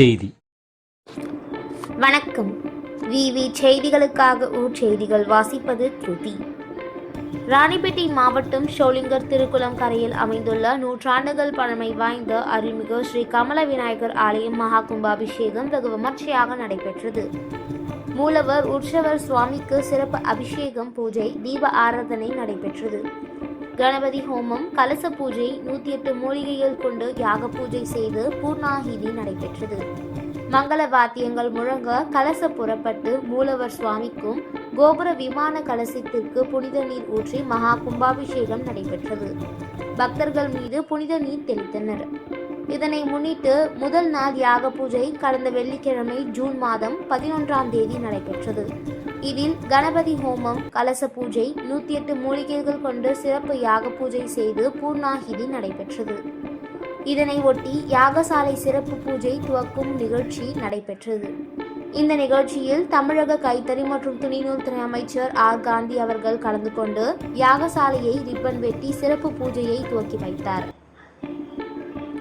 செய்தி. வணக்கம். விவி செய்திகளுக்காக ஊர் செய்திகள் வாசிப்பது த்ருதி. ராணிப்பேட்டை மாவட்டம் ஷோலிங்கர் திருக்குளம் கரையில் அமைந்துள்ள நூற்றாண்டுகள் பழமை வாய்ந்த அருள்மிகு ஸ்ரீ கமல விநாயகர் ஆலயம் மகா கும்பாபிஷேகம் வெகு விமர்சையாக நடைபெற்றது. மூலவர் உற்சவர் சுவாமிக்கு சிறப்பு அபிஷேகம், பூஜை, தீப ஆராதனை நடைபெற்றது. கணபதி ஹோமம், கலச பூஜை, 108 மூலிகைகள் கொண்டு யாக பூஜை செய்து பூர்ணாகிதி நடைபெற்றது. மங்கள வாத்தியங்கள் முழங்க கலச புறப்பட்டு மூலவர் சுவாமிக்கும் கோபுர விமான கலசத்திற்கு புனித நீர் ஊற்றி மகா கும்பாபிஷேகம் நடைபெற்றது. பக்தர்கள் மீது புனித நீர் தெளித்தனர். இதனை முன்னிட்டு முதல் நாள் யாக பூஜை கடந்த வெள்ளிக்கிழமை ஜூன் மாதம் 11ஆம் தேதி நடைபெற்றது. இதில் கணபதி ஹோமம், கலச பூஜை, 108 மூலிகைகள் கொண்டு சிறப்பு யாக பூஜை செய்து பூர்ணாகிதி நடைபெற்றது. இதனை ஒட்டி யாகசாலை சிறப்பு பூஜை துவக்கும் நிகழ்ச்சி நடைபெற்றது. இந்த நிகழ்ச்சியில் தமிழக கைத்தறி மற்றும் துணிநூல் துறை அமைச்சர் ஆர். காந்தி அவர்கள் கலந்து கொண்டு யாகசாலையை ரிப்பன் வெட்டி சிறப்பு பூஜையை துவக்கி வைத்தார்.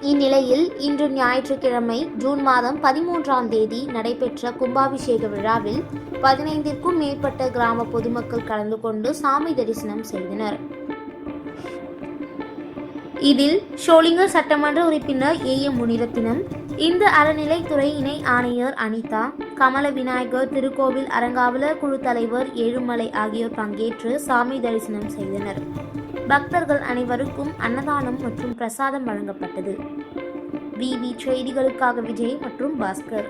இந்நிலையில் இன்று ஞாயிற்றுக்கிழமை ஜூன் மாதம் 13ஆம் தேதி நடைபெற்ற கும்பாபிஷேக விழாவில் 15ற்கும் மேற்பட்ட கிராம பொதுமக்கள் கலந்து கொண்டு சாமி தரிசனம் செய்தனர். இதில் ஷோலிங்கர் சட்டமன்ற உறுப்பினர் A.M. முனிரத்தினம், இந்து அறநிலைத்துறை இணை ஆணையர் அனிதா, கமல விநாயகர் திருக்கோவில் அறங்காவலர் குழு தலைவர் ஏழுமலை ஆகியோர் பங்கேற்று சாமி தரிசனம் செய்தனர். பக்தர்கள் அனைவருக்கும் அன்னதானம் மற்றும் பிரசாதம் வழங்கப்பட்டது. விவி செய்திகளுக்காக விஜய் மற்றும் பாஸ்கர்.